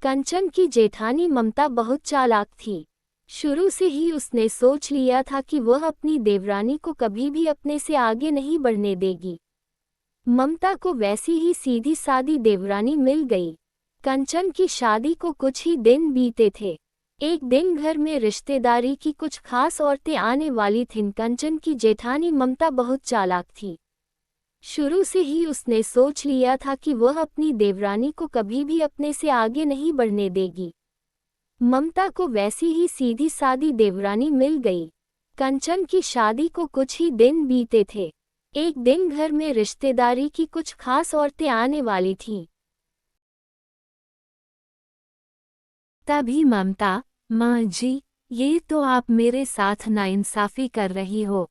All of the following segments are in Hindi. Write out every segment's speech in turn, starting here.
कंचन की जेठानी ममता बहुत चालाक थी। शुरू से ही उसने सोच लिया था कि वह अपनी देवरानी को कभी भी अपने से आगे नहीं बढ़ने देगी। ममता को वैसी ही सीधी सादी देवरानी मिल गई। कंचन की शादी को कुछ ही दिन बीते थे। एक दिन घर में रिश्तेदारी की कुछ खास औरतें आने वाली थीं। कंचन की जेठानी ममता बहुत चालाक थी। शुरू से ही उसने सोच लिया था कि वह अपनी देवरानी को कभी भी अपने से आगे नहीं बढ़ने देगी। ममता को वैसी ही सीधी सादी देवरानी मिल गई। कंचन की शादी को कुछ ही दिन बीते थे। एक दिन घर में रिश्तेदारी की कुछ खास औरतें आने वाली थीं। तभी ममता, माँ जी, ये तो आप मेरे साथ नाइंसाफी कर रही हो।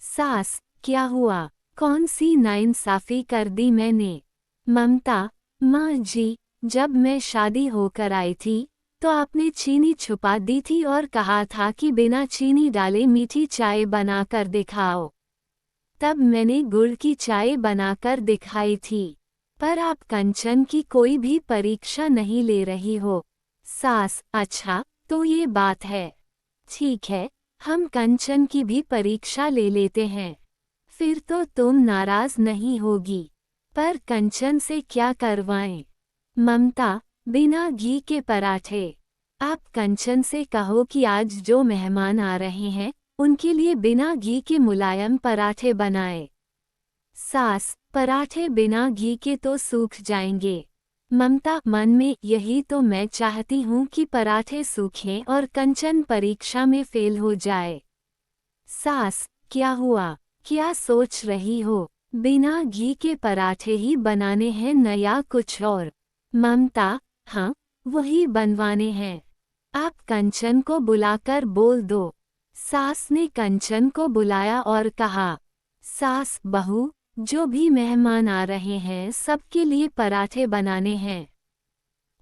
सास, क्या हुआ? कौन सी नाइंसाफी कर दी मैंने? ममता, माँ जी, जब मैं शादी होकर आई थी तो आपने चीनी छुपा दी थी और कहा था कि बिना चीनी डाले मीठी चाय बनाकर दिखाओ। तब मैंने गुड़ की चाय बनाकर दिखाई थी। पर आप कंचन की कोई भी परीक्षा नहीं ले रही हो। सास, अच्छा, तो ये बात है। ठीक है, हम कंचन की भी परीक्षा ले लेते हैं। फिर तो तुम नाराज नहीं होगी। पर कंचन से क्या करवाएं? ममता, बिना घी के पराठे। आप कंचन से कहो कि आज जो मेहमान आ रहे हैं उनके लिए बिना घी के मुलायम पराठे बनाए। सास, पराठे बिना घी के तो सूख जाएंगे। ममता, मन में यही तो मैं चाहती हूँ कि पराठे सूखें और कंचन परीक्षा में फेल हो जाए। सास, क्या हुआ? क्या सोच रही हो? बिना घी के पराठे ही बनाने हैं न या कुछ और? ममता, हाँ, वही बनवाने हैं। आप कंचन को बुलाकर बोल दो। सास ने कंचन को बुलाया और कहा, सास बहू, जो भी मेहमान आ रहे हैं सबके लिए पराठे बनाने हैं।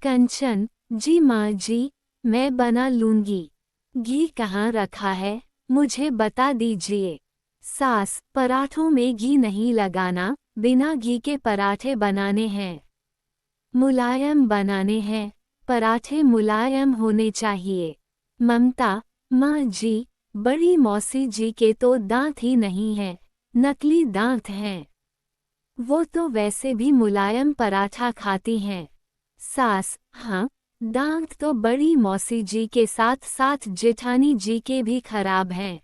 कंचन, जी माँ जी, मैं बना लूंगी। घी कहाँ रखा है, मुझे बता दीजिए। सास, पराठों में घी नहीं लगाना, बिना घी के पराठे बनाने हैं। मुलायम बनाने हैं, पराठे मुलायम होने चाहिए। ममता, माँ जी, बड़ी मौसी जी के तो दांत ही नहीं हैं, नकली दांत हैं। वो तो वैसे भी मुलायम पराठा खाती हैं। सास, हाँ, दांत तो बड़ी मौसी जी के साथ साथ जेठानी जी के भी खराब हैं।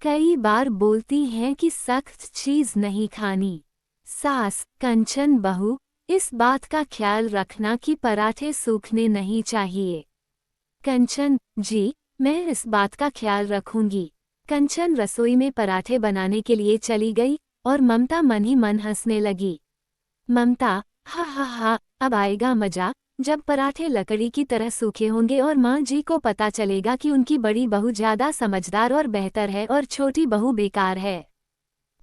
कई बार बोलती हैं कि सख्त चीज नहीं खानी। सास, कंचन बहू, इस बात का ख्याल रखना कि पराठे सूखने नहीं चाहिए। कंचन, जी, मैं इस बात का ख्याल रखूंगी। कंचन रसोई में पराठे बनाने के लिए चली गई और ममता मन ही मन हंसने लगी। ममता, हा हा हा, अब आएगा मजा, जब पराठे लकड़ी की तरह सूखे होंगे और माँ जी को पता चलेगा कि उनकी बड़ी बहू ज्यादा समझदार और बेहतर है और छोटी बहू बेकार है।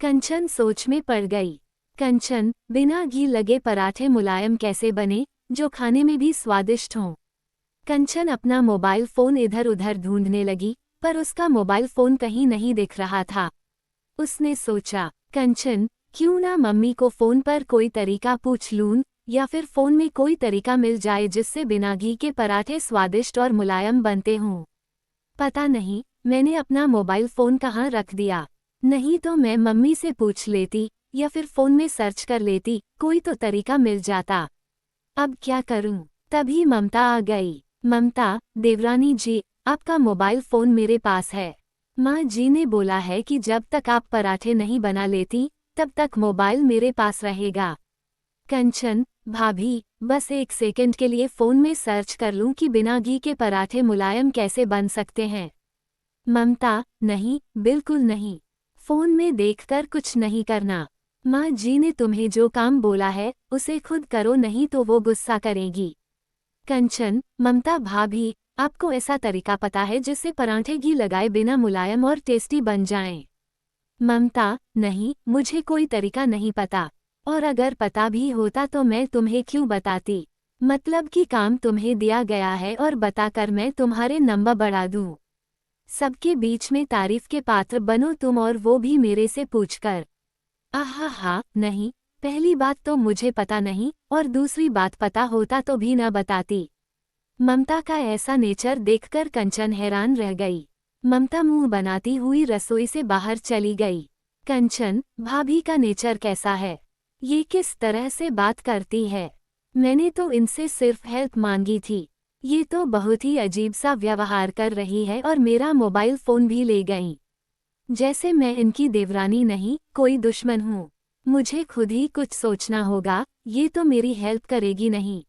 कंचन सोच में पड़ गई। कंचन, बिना घी लगे पराठे मुलायम कैसे बने, जो खाने में भी स्वादिष्ट हों? कंचन अपना मोबाइल फोन इधर उधर ढूंढने लगी, पर उसका मोबाइल फोन कहीं नहीं दिख रहा था। उसने सोचा, कंचन, क्यों ना मम्मी को फोन पर कोई तरीका पूछ लूं, या फिर फोन में कोई तरीका मिल जाए जिससे बिना घी के पराठे स्वादिष्ट और मुलायम बनते हों। पता नहीं मैंने अपना मोबाइल फ़ोन कहाँ रख दिया। नहीं तो मैं मम्मी से पूछ लेती या फिर फ़ोन में सर्च कर लेती, कोई तो तरीका मिल जाता। अब क्या करूं? तभी ममता आ गई। ममता, देवरानी जी, आपका मोबाइल फ़ोन मेरे पास है। माँ जी ने बोला है कि जब तक आप पराठे नहीं बना लेती तब तक मोबाइल मेरे पास रहेगा। कंचन, भाभी, बस एक सेकंड के लिए फ़ोन में सर्च कर लूं कि बिना घी के पराठे मुलायम कैसे बन सकते हैं। ममता, नहीं, बिल्कुल नहीं। फ़ोन में देखकर कुछ नहीं करना। माँ जी ने तुम्हें जो काम बोला है उसे खुद करो, नहीं तो वो गुस्सा करेगी। कंचन, ममता भाभी, आपको ऐसा तरीका पता है जिससे पराठे घी लगाए बिना मुलायम और टेस्टी बन जाएं? ममता, नहीं, मुझे कोई तरीका नहीं पता। और अगर पता भी होता तो मैं तुम्हें क्यों बताती? मतलब कि काम तुम्हें दिया गया है और बताकर मैं तुम्हारे नंबर बढ़ा दूं। सबके बीच में तारीफ के पात्र बनो तुम, और वो भी मेरे से पूछकर। आहा हा, नहीं, पहली बात तो मुझे पता नहीं, और दूसरी बात पता होता तो भी न बताती। ममता का ऐसा नेचर देखकर कंचन हैरान रह गई। ममता मुंह बनाती हुई रसोई से बाहर चली गई। कंचन, भाभी का नेचर कैसा है? ये किस तरह से बात करती है? मैंने तो इनसे सिर्फ हेल्प मांगी थी। ये तो बहुत ही अजीब सा व्यवहार कर रही है और मेरा मोबाइल फ़ोन भी ले गई। जैसे मैं इनकी देवरानी नहीं, कोई दुश्मन हूँ। मुझे खुद ही कुछ सोचना होगा, ये तो मेरी हेल्प करेगी नहीं।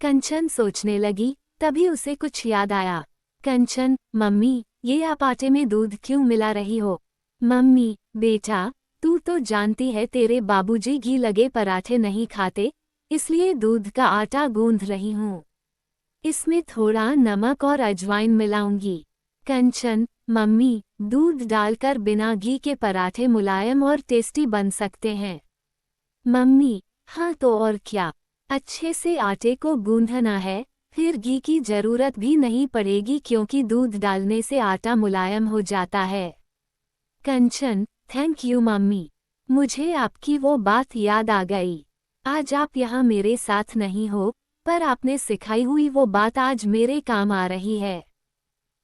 कंचन सोचने लगी, तभी उसे कुछ याद आया। कंचन, मम्मी, ये आप आटे में दूध क्यों मिला रही हो? मम्मी, बेटा, तू तो जानती है तेरे बाबूजी घी लगे पराठे नहीं खाते, इसलिए दूध का आटा गूंथ रही हूँ। इसमें थोड़ा नमक और अजवाइन मिलाऊंगी। कंचन, मम्मी, दूध डालकर बिना घी के पराठे मुलायम और टेस्टी बन सकते हैं। मम्मी, हाँ तो और क्या, अच्छे से आटे को गूंथना है, फिर घी की जरूरत भी नहीं पड़ेगी क्योंकि दूध डालने से आटा मुलायम हो जाता है। कंचन, थैंक यू मम्मी, मुझे आपकी वो बात याद आ गई। आज आप यहाँ मेरे साथ नहीं हो, पर आपने सिखाई हुई वो बात आज मेरे काम आ रही है।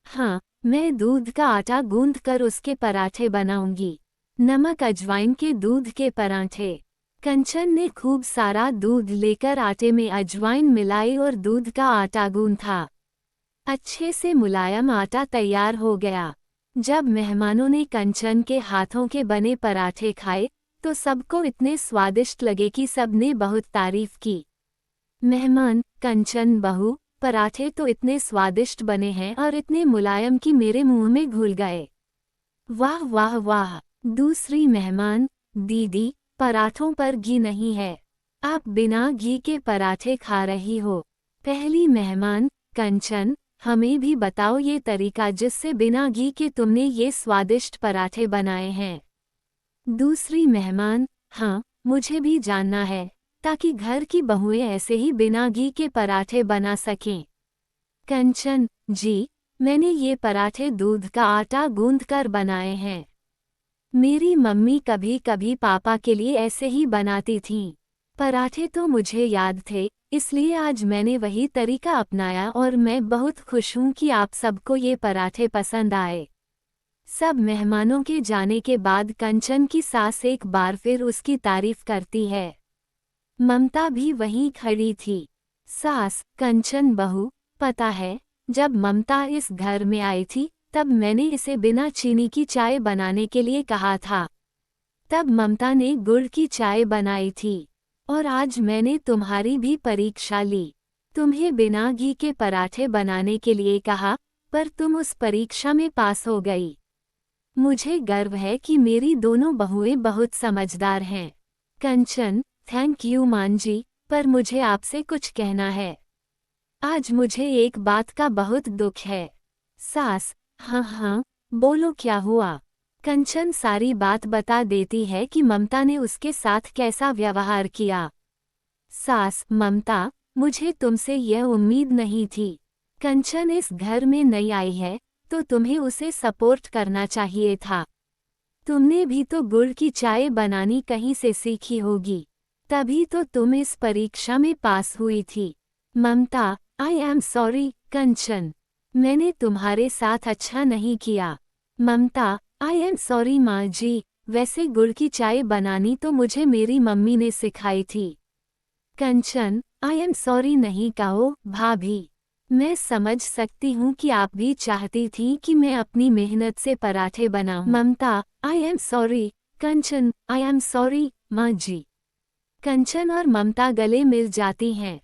हाँ, मैं दूध का आटा गूंथ कर उसके पराठे बनाऊंगी। नमक अजवाइन के दूध के पराठे। कंचन ने खूब सारा दूध लेकर आटे में अजवाइन मिलाई और दूध का आटा गूंथा। अच्छे से मुलायम आटा तैयार हो गया। जब मेहमानों ने कंचन के हाथों के बने पराठे खाए, तो सबको इतने स्वादिष्ट लगे कि सबने बहुत तारीफ की। मेहमान, कंचन बहू, पराठे तो इतने स्वादिष्ट बने हैं और इतने मुलायम कि मेरे मुंह में घुल गए। वाह वाह वाह। दूसरी मेहमान, दीदी, पराठों पर घी नहीं है, आप बिना घी के पराठे खा रही हो। पहली मेहमान, कंचन, हमें भी बताओ ये तरीका जिससे बिना घी के तुमने ये स्वादिष्ट पराठे बनाए हैं। दूसरी मेहमान, हाँ, मुझे भी जानना है, ताकि घर की बहुएं ऐसे ही बिना घी के पराठे बना सकें। कंचन, जी, मैंने ये पराठे दूध का आटा गूंथकर बनाए हैं। मेरी मम्मी कभी कभी पापा के लिए ऐसे ही बनाती थीं। पराठे तो मुझे याद थे, इसलिए आज मैंने वही तरीका अपनाया और मैं बहुत खुश हूँ कि आप सबको ये पराठे पसंद आए। सब मेहमानों के जाने के बाद कंचन की सास एक बार फिर उसकी तारीफ करती है। ममता भी वहीं खड़ी थी। सास, कंचन बहू, पता है, जब ममता इस घर में आई थी, तब मैंने इसे बिना चीनी की चाय बनाने के लिए कहा था। तब ममता ने गुड़ की चाय बनाई थी, और आज मैंने तुम्हारी भी परीक्षा ली। तुम्हें बिना घी के पराठे बनाने के लिए कहा, पर तुम उस परीक्षा में पास हो गई। मुझे गर्व है कि मेरी दोनों बहुएं बहुत समझदार हैं। कंचन, थैंक यू मान जी, पर मुझे आपसे कुछ कहना है। आज मुझे एक बात का बहुत दुख है। सास, हाँ हाँ, बोलो क्या हुआ। कंचन सारी बात बता देती है कि ममता ने उसके साथ कैसा व्यवहार किया। सास, ममता, मुझे तुमसे यह उम्मीद नहीं थी। कंचन इस घर में नई आई है, तो तुम्हें उसे सपोर्ट करना चाहिए था। तुमने भी तो गुड़ की चाय बनानी कहीं से सीखी होगी, तभी तो तुम इस परीक्षा में पास हुई थी। ममता, आई एम सॉरी, कंचन, मैंने तुम्हारे साथ अच्छा नहीं किया। ममता, आई एम सॉरी माँ जी, वैसे गुड़ की चाय बनानी तो मुझे मेरी मम्मी ने सिखाई थी। कंचन, आई एम सॉरी नहीं कहो, भाभी। मैं समझ सकती हूँ कि आप भी चाहती थी कि मैं अपनी मेहनत से पराठे बनाऊं। Mamta, I am sorry. Kanchan, I am sorry, माँ जी। कंचन और ममता गले मिल जाती हैं।